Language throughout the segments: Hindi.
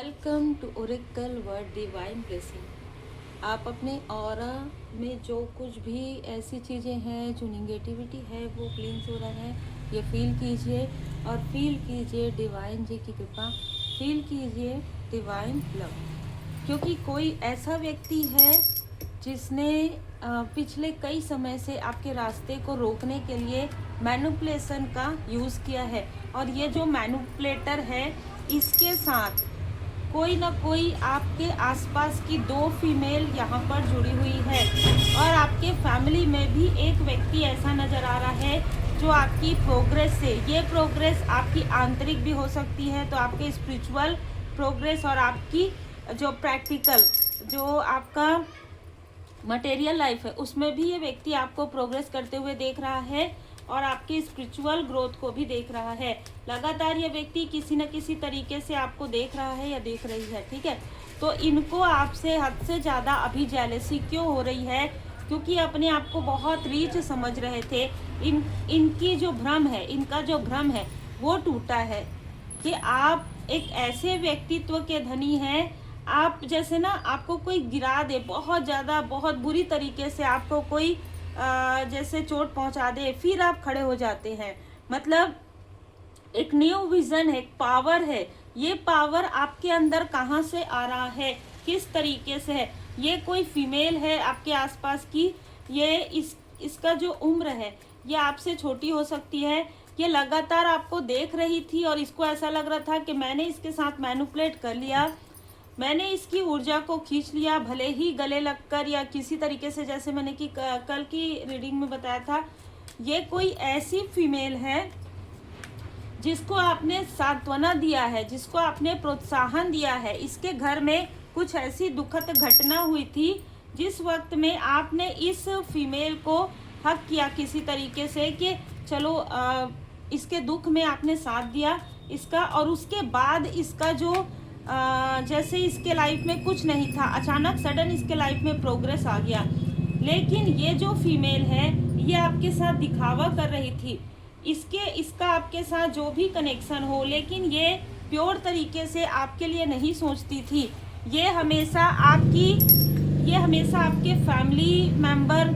Welcome to Oracle word divine blessing. आप अपने ऑरा में जो कुछ भी ऐसी चीज़ें हैं जो निगेटिविटी है वो क्लींस हो रहा है, ये फील कीजिए और फील कीजिए डिवाइन जी की कृपा, फील कीजिए डिवाइन लव। क्योंकि कोई ऐसा व्यक्ति है जिसने पिछले कई समय से आपके रास्ते को रोकने के लिए मैनिपुलेशन का यूज़ किया है, और ये जो मैनिपुलेटर है इसके साथ कोई ना कोई आपके आसपास की दो फीमेल यहाँ पर जुड़ी हुई है, और आपके फैमिली में भी एक व्यक्ति ऐसा नज़र आ रहा है जो आपकी प्रोग्रेस से, ये प्रोग्रेस आपकी आंतरिक भी हो सकती है, तो आपके स्पिरिचुअल प्रोग्रेस और आपकी जो प्रैक्टिकल जो आपका मटेरियल लाइफ है उसमें भी ये व्यक्ति आपको प्रोग्रेस करते हुए देख रहा है और आपकी स्पिरिचुअल ग्रोथ को भी देख रहा है। लगातार ये व्यक्ति किसी न किसी तरीके से आपको देख रहा है या देख रही है, ठीक है। तो इनको आपसे हद से ज़्यादा अभी जेलसी क्यों हो रही है? क्योंकि अपने आप को बहुत रीच समझ रहे थे। इनकी जो भ्रम है, इनका जो भ्रम है वो टूटा है कि आप एक ऐसे व्यक्तित्व के धनी हैं। आप जैसे ना, आपको कोई गिरा दे बहुत ज़्यादा, बहुत बुरी तरीके से आपको कोई जैसे चोट पहुंचा दे, फिर आप खड़े हो जाते हैं। मतलब एक न्यू विजन है, एक पावर है। ये पावर आपके अंदर कहाँ से आ रहा है, किस तरीके से है? ये कोई फीमेल है आपके आसपास की, ये इसका जो उम्र है ये आपसे छोटी हो सकती है। ये लगातार आपको देख रही थी और इसको ऐसा लग रहा था कि मैंने इसके साथ मैनिपुलेट कर लिया, मैंने इसकी ऊर्जा को खींच लिया, भले ही गले लगकर या किसी तरीके से, जैसे मैंने कि कल की रीडिंग में बताया था। ये कोई ऐसी फीमेल है जिसको आपने सांत्वना दिया है, जिसको आपने प्रोत्साहन दिया है। इसके घर में कुछ ऐसी दुखद घटना हुई थी जिस वक्त में आपने इस फीमेल को हक किया किसी तरीके से कि चलो इसके दुख में आपने साथ दिया इसका, और उसके बाद इसका जो जैसे इसके लाइफ में कुछ नहीं था, अचानक सडन इसके लाइफ में प्रोग्रेस आ गया। लेकिन ये जो फीमेल है ये आपके साथ दिखावा कर रही थी, इसका आपके साथ जो भी कनेक्शन हो, लेकिन ये प्योर तरीके से आपके लिए नहीं सोचती थी। ये हमेशा आपके फैमिली मेंबर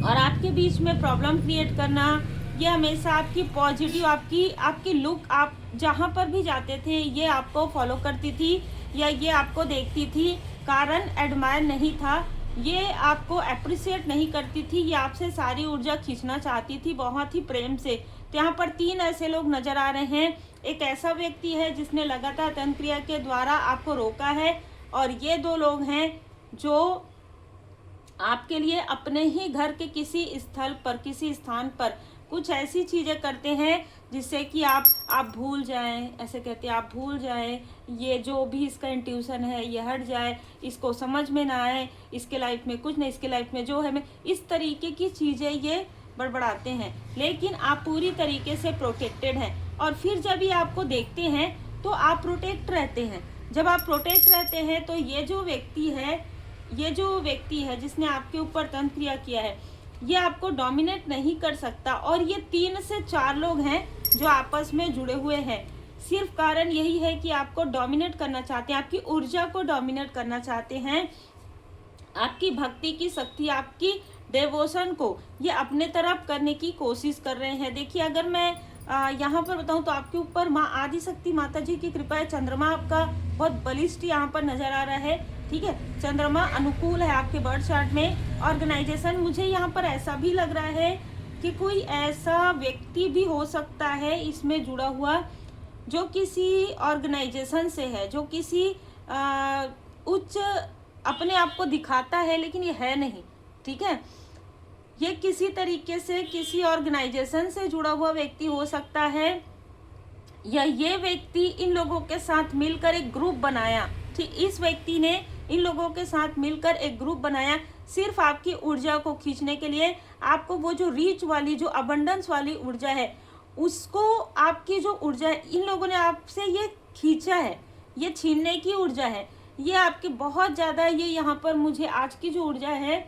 और आपके बीच में प्रॉब्लम क्रिएट करना, ये हमेशा आपकी पॉजिटिव, आपकी लुक, आप जहाँ पर भी जाते थे ये आपको फॉलो करती थी या ये आपको देखती थी। कारण एडमायर नहीं था, ये आपको अप्रिशिएट नहीं करती थी, ये आपसे सारी ऊर्जा खींचना चाहती थी बहुत ही प्रेम से। तो यहाँ पर 3 ऐसे लोग नजर आ रहे हैं। एक ऐसा व्यक्ति है जिसने लगातार तंत्र क्रिया के द्वारा आपको रोका है, और ये 2 लोग हैं जो आपके लिए अपने ही घर के किसी स्थल पर, किसी स्थान पर कुछ ऐसी चीज़ें करते हैं जिससे कि आप भूल जाएं, ऐसे कहते हैं आप भूल जाएं, ये जो भी इसका इंट्यूशन है ये हट जाए, इसको समझ में ना आए, इसके लाइफ में कुछ नहीं, इसके लाइफ में जो है मैं, इस तरीके की चीज़ें ये बड़बड़ाते हैं। लेकिन आप पूरी तरीके से प्रोटेक्टेड हैं, और फिर जब ये आपको देखते हैं तो आप प्रोटेक्ट रहते हैं। जब आप प्रोटेक्ट रहते हैं तो ये जो व्यक्ति है जिसने आपके ऊपर तंत्र क्रिया किया है ये आपको डोमिनेट नहीं कर सकता। और ये 3 से 4 लोग हैं जो आपस में जुड़े हुए हैं। सिर्फ कारण यही है कि आपको डोमिनेट करना चाहते हैं, आपकी ऊर्जा को डोमिनेट करना चाहते हैं, आपकी भक्ति की शक्ति, आपकी डेवोशन को ये अपने तरफ करने की कोशिश कर रहे हैं। देखिए, अगर मैं यहाँ पर बताऊँ तो आपके ऊपर माँ आदिशक्ति माता जी की कृपा है। चंद्रमा आपका बहुत बलिष्ठ यहाँ पर नजर आ रहा है, ठीक है। चंद्रमा अनुकूल है आपके बर्थ चार्ट में। ऑर्गेनाइजेशन, मुझे यहाँ पर ऐसा भी लग रहा है कि कोई ऐसा व्यक्ति भी हो सकता है इसमें जुड़ा हुआ जो किसी ऑर्गेनाइजेशन से है, जो किसी उच्च अपने आप को दिखाता है लेकिन ये है नहीं, ठीक है। ये किसी तरीके से किसी ऑर्गेनाइजेशन से जुड़ा हुआ व्यक्ति हो सकता है, या ये व्यक्ति इन लोगों के साथ मिलकर एक ग्रुप बनाया, ठीक। इस व्यक्ति ने इन लोगों के साथ मिलकर एक ग्रुप बनाया सिर्फ आपकी ऊर्जा को खींचने के लिए। आपको वो जो रीच वाली, जो अबंडेंस वाली ऊर्जा है, उसको, आपकी जो ऊर्जा है, इन लोगों ने आपसे ये खींचा है, ये छीनने की ऊर्जा है। ये आपके बहुत ज़्यादा, ये यहाँ पर मुझे आज की जो ऊर्जा है,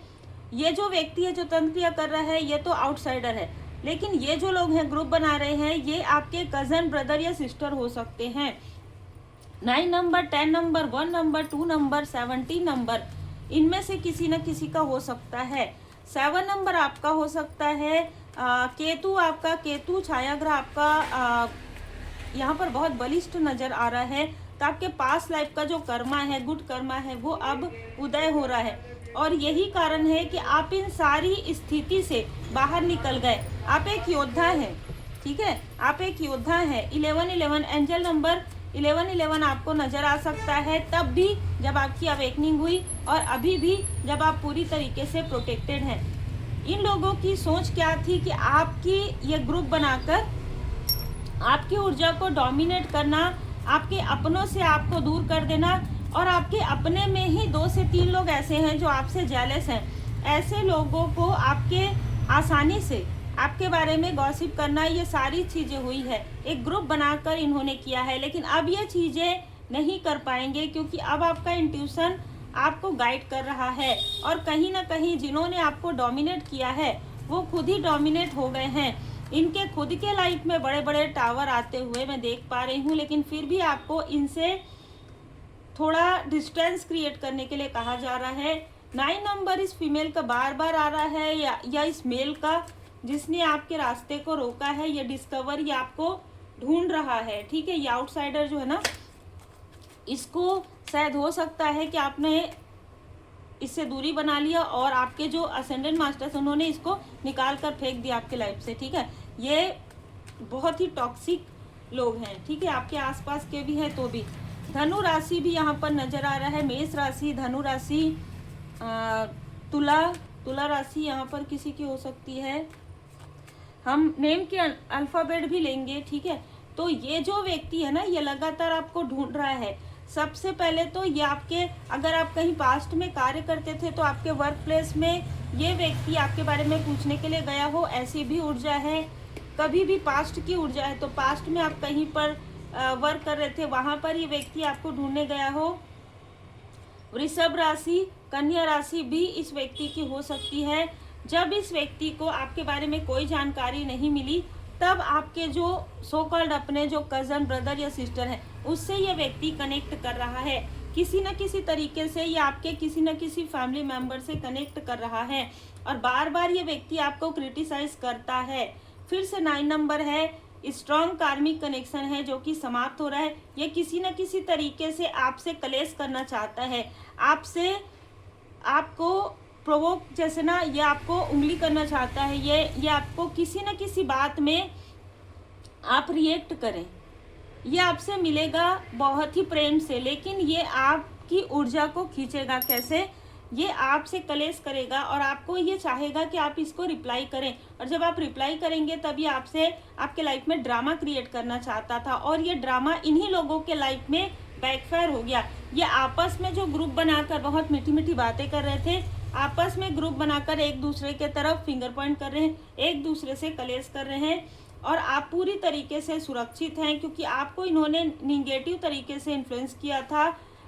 ये जो व्यक्ति है जो तंत्र क्रिया कर रहा है ये तो आउटसाइडर है, लेकिन ये जो लोग हैं ग्रुप बना रहे हैं ये आपके कज़न, ब्रदर या सिस्टर हो सकते हैं। 9 number, 10 number, 1 number, 2 number, 17 number, इनमें से किसी न किसी का हो सकता है। 7 नंबर आपका हो सकता है। केतु, आपका केतु छाया ग्रह आपका यहाँ पर बहुत बलिष्ठ नजर आ रहा है। तो आपके पास लाइफ का जो कर्मा है, गुड कर्मा है, वो अब उदय हो रहा है। और यही कारण है कि आप इन सारी स्थिति से बाहर निकल गए। आप एक योद्धा हैं, ठीक है, आप एक योद्धा हैं। 1111 एंजल नंबर 1111 आपको नजर आ सकता है, तब भी जब आपकी अवेकनिंग हुई और अभी भी जब आप पूरी तरीके से प्रोटेक्टेड हैं। इन लोगों की सोच क्या थी कि आपकी ये ग्रुप बनाकर आपकी ऊर्जा को डोमिनेट करना, आपके अपनों से आपको दूर कर देना, और आपके अपने में ही 2 से 3 लोग ऐसे हैं जो आपसे जेलस हैं। ऐसे लोगों को आपके आसानी से आपके बारे में गॉसिप करना, ये सारी चीज़ें हुई है। एक ग्रुप बनाकर इन्होंने किया है, लेकिन अब ये चीज़ें नहीं कर पाएंगे क्योंकि अब आपका इंट्यूशन आपको गाइड कर रहा है। और कहीं ना कहीं जिन्होंने आपको डोमिनेट किया है वो खुद ही डोमिनेट हो गए हैं। इनके खुद के लाइफ में बड़े बड़े टावर आते हुए मैं देख पा रही हूँ, लेकिन फिर भी आपको इनसे थोड़ा डिस्टेंस क्रिएट करने के लिए कहा जा रहा है। 9 नंबर इस फीमेल का बार बार आ रहा है, या इस मेल का जिसने आपके रास्ते को रोका है, ये डिस्कवर, ये आपको ढूंढ रहा है, ठीक है। ये आउटसाइडर जो है ना, इसको शायद हो सकता है कि आपने इससे दूरी बना लिया और आपके जो असेंडेंट मास्टर्स उन्होंने इसको निकाल कर फेंक दिया आपके लाइफ से, ठीक है। ये बहुत ही टॉक्सिक लोग हैं, ठीक है, आपके आसपास के भी हैं। तो भी धनु राशि भी यहाँ पर नजर आ रहा है, मेष राशि, धनु राशि, तुला राशि यहाँ पर किसी की हो सकती है। हम नेम के अल्फाबेट भी लेंगे, ठीक है। तो ये जो व्यक्ति है ना, ये लगातार आपको ढूंढ रहा है। सबसे पहले तो ये आपके, अगर आप कहीं पास्ट में कार्य करते थे तो आपके वर्क प्लेस में ये व्यक्ति आपके बारे में पूछने के लिए गया हो, ऐसी भी ऊर्जा है। कभी भी पास्ट की ऊर्जा है, तो पास्ट में आप कहीं पर वर्क कर रहे थे, वहां पर ये व्यक्ति आपको ढूंढने गया हो। वृषभ राशि, कन्या राशि भी इस व्यक्ति की हो सकती है। जब इस व्यक्ति को आपके बारे में कोई जानकारी नहीं मिली, तब आपके जो सो कॉल्ड अपने जो कजन, ब्रदर या सिस्टर है, उससे ये व्यक्ति कनेक्ट कर रहा है। किसी न किसी तरीके से ये आपके किसी न किसी फैमिली मेंबर से कनेक्ट कर रहा है, और बार बार ये व्यक्ति आपको क्रिटिसाइज करता है। फिर से 9 नंबर है, स्ट्रॉन्ग कार्मिक कनेक्शन है जो कि समाप्त हो रहा है। ये किसी न किसी तरीके से आपसे कलेश करना चाहता है, आपसे, आपको प्रोवोक, जैसे ना, ये आपको उंगली करना चाहता है। ये आपको किसी न किसी बात में आप रिएक्ट करें। ये आपसे मिलेगा बहुत ही प्रेम से, लेकिन ये आपकी ऊर्जा को खींचेगा। कैसे? ये आपसे कलेश करेगा और आपको ये चाहेगा कि आप इसको रिप्लाई करें, और जब आप रिप्लाई करेंगे तब ये आपसे आपके लाइफ में ड्रामा क्रिएट करना चाहता था, और ये ड्रामा इन्हीं लोगों के लाइफ में बैकफायर हो गया। ये आपस में जो ग्रुप बनाकर बहुत मीठी मीठी बातें कर रहे थे, आपस में ग्रुप बनाकर एक दूसरे के तरफ फिंगर पॉइंट कर रहे हैं, एक दूसरे से कलेश कर रहे हैं, और आप पूरी तरीके से सुरक्षित हैं क्योंकि आपको इन्होंने निगेटिव तरीके से इन्फ्लुएंस किया था।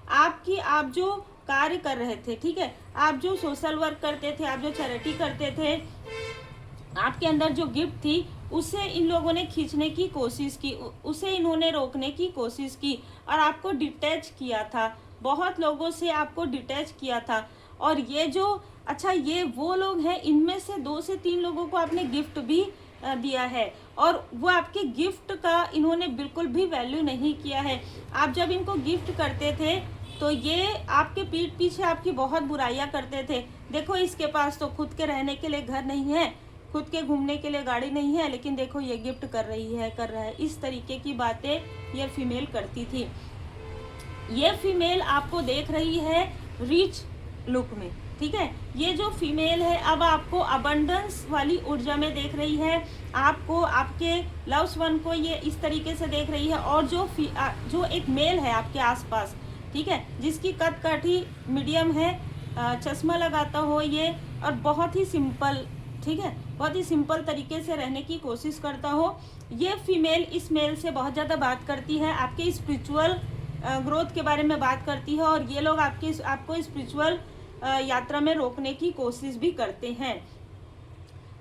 आप जो कार्य कर रहे थे, ठीक है, आप जो सोशल वर्क करते थे, आप जो चैरिटी करते थे, आपके अंदर जो गिफ्ट थी, उसे इन लोगों ने खींचने की कोशिश की, उसे इन्होंने रोकने की कोशिश की, और आपको डिटैच किया था। बहुत लोगों से आपको डिटैच किया था। और ये जो, अच्छा, ये वो लोग हैं, इनमें से 2 से 3 लोगों को आपने गिफ्ट भी दिया है, और वो आपके गिफ्ट का इन्होंने बिल्कुल भी वैल्यू नहीं किया है। आप जब इनको गिफ्ट करते थे तो ये आपके पीठ पीछे आपकी बहुत बुराइयां करते थे। देखो, इसके पास तो खुद के रहने के लिए घर नहीं है, खुद के घूमने के लिए गाड़ी नहीं है, लेकिन देखो ये गिफ्ट कर रहा है। इस तरीके की बातें ये फीमेल करती थी। ये फीमेल आपको देख रही है रिच लुक में, ठीक है। ये जो फीमेल है अब आपको अबंडेंस वाली ऊर्जा में देख रही है, आपको, आपके लव्स वन को ये इस तरीके से देख रही है। और जो एक मेल है आपके आसपास, ठीक है, जिसकी कद काठी मीडियम है, चश्मा लगाता हो ये, और बहुत ही सिंपल, ठीक है, बहुत ही सिंपल तरीके से रहने की कोशिश करता हो, ये फीमेल इस मेल से बहुत ज़्यादा बात करती है, आपके स्पिरिचुअल ग्रोथ के बारे में बात करती है, और ये लोग आपको स्पिरिचुअल यात्रा में रोकने की कोशिश भी करते हैं।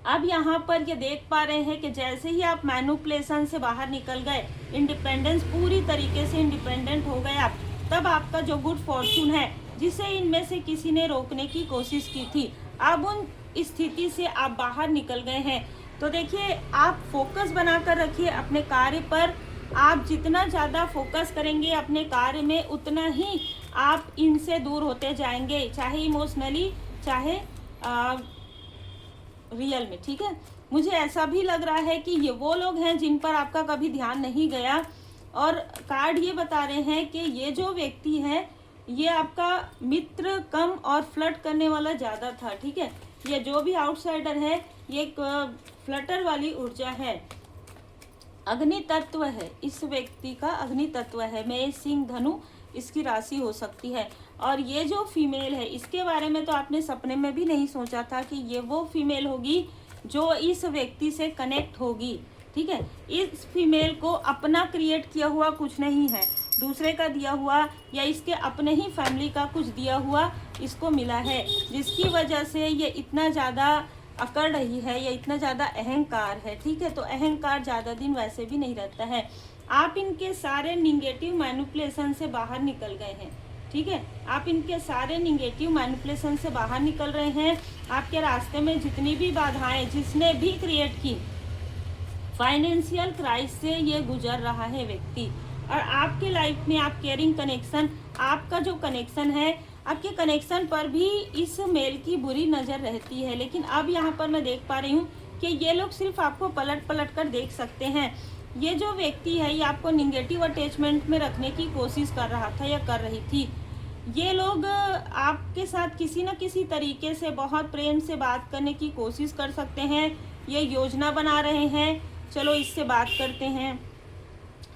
अब यहाँ पर ये देख पा रहे हैं कि जैसे ही आप मैनिपुलेशन से बाहर निकल गए, इंडिपेंडेंस, पूरी तरीके से इंडिपेंडेंट हो गए आप, तब आपका जो गुड फॉर्चून है जिसे इनमें से किसी ने रोकने की कोशिश की थी, अब उन स्थिति से आप बाहर निकल गए हैं। तो देखिए, आप फोकस बनाकर रखिए अपने कार्य पर। आप जितना ज़्यादा फोकस करेंगे अपने कार्य में, उतना ही आप इनसे दूर होते जाएंगे, चाहे इमोशनली, चाहे रियल में। ठीक है, मुझे ऐसा भी लग रहा है कि ये वो लोग हैं जिन पर आपका कभी ध्यान नहीं गया, और कार्ड ये बता रहे हैं कि ये जो व्यक्ति है ये आपका मित्र कम और फ्लर्ट करने वाला ज़्यादा था। ठीक है, ये जो भी आउटसाइडर है ये एक फ्लटर वाली ऊर्जा है, अग्नि तत्व है, इस व्यक्ति का अग्नि तत्व है। मेष, सिंह, धनु इसकी राशि हो सकती है। और ये जो फीमेल है इसके बारे में तो आपने सपने में भी नहीं सोचा था कि ये वो फीमेल होगी जो इस व्यक्ति से कनेक्ट होगी। ठीक है, इस फीमेल को अपना क्रिएट किया हुआ कुछ नहीं है, दूसरे का दिया हुआ या इसके अपने ही फैमिली का कुछ दिया हुआ इसको मिला है, जिसकी वजह से ये इतना ज़्यादा अकड़ रही है या इतना ज़्यादा अहंकार है। ठीक है, तो अहंकार ज़्यादा दिन वैसे भी नहीं रहता है। आप इनके सारे निगेटिव मैनिपुलेशन से बाहर निकल गए हैं। ठीक है, आप इनके सारे निगेटिव मैनिपुलेशन से बाहर निकल रहे हैं। आपके रास्ते में जितनी भी बाधाएं जिसने भी क्रिएट की, फाइनेंशियल क्राइसिस से ये गुजर रहा है व्यक्ति। और आपके लाइफ में आप केयरिंग कनेक्शन, आपका जो कनेक्शन है, आपके कनेक्शन पर भी इस मेल की बुरी नज़र रहती है। लेकिन अब यहाँ पर मैं देख पा रही हूँ कि ये लोग सिर्फ आपको पलट पलट कर देख सकते हैं। ये जो व्यक्ति है ये आपको निगेटिव अटैचमेंट में रखने की कोशिश कर रहा था या कर रही थी। ये लोग आपके साथ किसी न किसी तरीके से बहुत प्रेम से बात करने की कोशिश कर सकते हैं। ये योजना बना रहे हैं, चलो इससे बात करते हैं,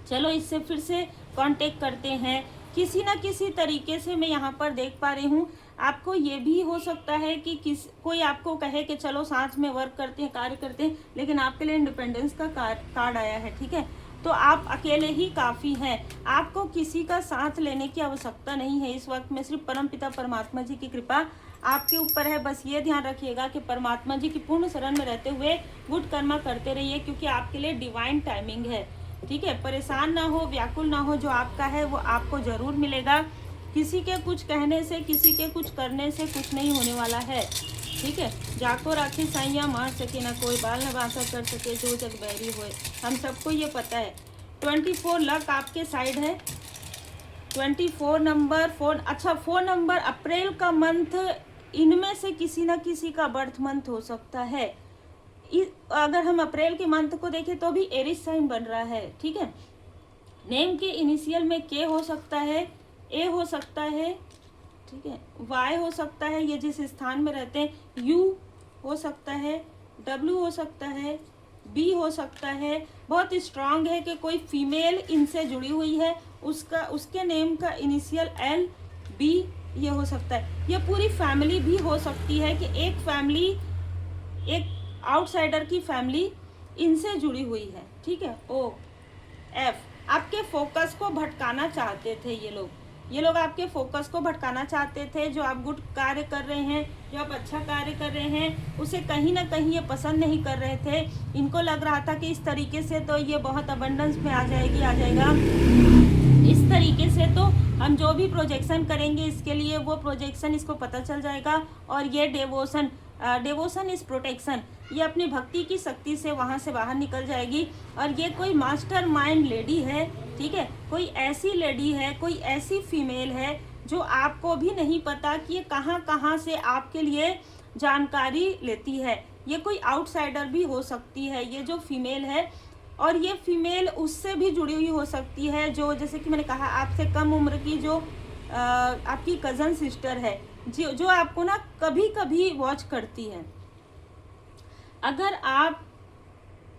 चलो इससे फिर से कांटेक्ट करते हैं। किसी न किसी तरीके से मैं यहाँ पर देख पा रही हूँ। आपको ये भी हो सकता है कि कोई आपको कहे कि चलो साथ में वर्क करते हैं, कार्य करते हैं, लेकिन आपके लिए इंडिपेंडेंस का कार्ड आया है। ठीक है, तो आप अकेले ही काफ़ी हैं, आपको किसी का साथ लेने की आवश्यकता नहीं है इस वक्त में। सिर्फ परमपिता परमात्मा जी की कृपा आपके ऊपर है। बस ये ध्यान रखिएगा कि परमात्मा जी की पूर्ण शरण में रहते हुए गुड कर्मा करते रहिए, क्योंकि आपके लिए डिवाइन टाइमिंग है। ठीक है, परेशान ना हो, व्याकुल ना हो, जो आपका है वो आपको ज़रूर मिलेगा। किसी के कुछ कहने से, किसी के कुछ करने से कुछ नहीं होने वाला है। ठीक है, जाको राखी साइया मार सके ना कोई, बाल न बांसा कर सके जो जग बैरी होए, हम सबको ये पता है। 24 लक आपके साइड है। 24 नंबर, 4 अच्छा 4 नंबर अप्रैल का मंथ, इनमें से किसी ना किसी का बर्थ मंथ हो सकता है। अगर हम अप्रैल के मंथ को देखें तो भी एरिस साइन बन रहा है। ठीक है, नेम के इनिशियल में के हो सकता है, ए हो सकता है, ठीक है, वाई हो सकता है, ये जिस स्थान में रहते हैं, यू हो सकता है, डब्ल्यू हो सकता है, बी हो सकता है। बहुत स्ट्रांग है कि कोई फीमेल इनसे जुड़ी हुई है, उसके नेम का इनिशियल एल, बी ये हो सकता है। ये पूरी फैमिली भी हो सकती है कि एक फैमिली, एक आउटसाइडर की फैमिली इनसे जुड़ी हुई है। ठीक है, ओ एफ आपके फोकस को भटकाना चाहते थे ये लोग आपके फोकस को भटकाना चाहते थे। जो आप गुड कार्य कर रहे हैं, जो आप अच्छा कार्य कर रहे हैं, उसे कहीं ना कहीं ये पसंद नहीं कर रहे थे। इनको लग रहा था कि इस तरीके से तो ये बहुत अबंडेंस में आ जाएगा, इस तरीके से तो हम जो भी प्रोजेक्शन करेंगे इसके लिए वो प्रोजेक्शन इसको पता चल जाएगा। और ये डेवोशन इज प्रोटेक्शन, ये अपनी भक्ति की शक्ति से वहाँ से बाहर निकल जाएगी। और ये कोई मास्टर माइंड लेडी है। ठीक है, कोई ऐसी लेडी है, कोई ऐसी फीमेल है जो आपको भी नहीं पता कि ये कहाँ से आपके लिए जानकारी लेती है। ये कोई आउटसाइडर भी हो सकती है ये जो फीमेल है, और ये फीमेल उससे भी जुड़ी हुई हो सकती है जो, जैसे कि मैंने कहा, आपसे कम उम्र की जो आपकी कज़न सिस्टर है, जो आपको ना कभी कभी वॉच करती है। अगर आप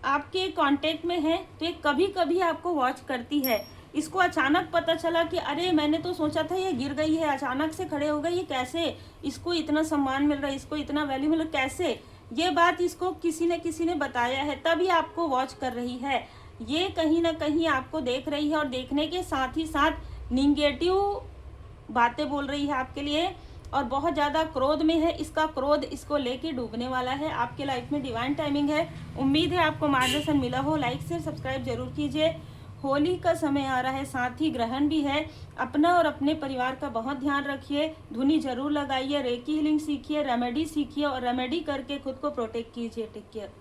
आपके कांटेक्ट में है तो ये कभी कभी आपको वॉच करती है। इसको अचानक पता चला कि अरे मैंने तो सोचा था ये गिर गई है, अचानक से खड़े हो गई, ये कैसे, इसको इतना सम्मान मिल रहा है, इसको इतना वैल्यू मिल रहा है, कैसे, ये बात इसको किसी ने बताया है, तभी आपको वॉच कर रही है। ये कहीं ना कहीं आपको देख रही है और देखने के साथ ही साथ निगेटिव बातें बोल रही है आपके लिए। और बहुत ज़्यादा क्रोध में है। इसका क्रोध इसको लेके डूबने वाला है। आपके लाइफ में डिवाइन टाइमिंग है। उम्मीद है आपको मार्गदर्शन मिला हो। लाइक शेयर सब्सक्राइब जरूर कीजिए। होली का समय आ रहा है, साथ ही ग्रहण भी है। अपना और अपने परिवार का बहुत ध्यान रखिए। धुनी जरूर लगाइए, रेकी हीलिंग सीखिए, रेमेडी सीखिए और रेमेडी करके खुद को प्रोटेक्ट कीजिए। Take care.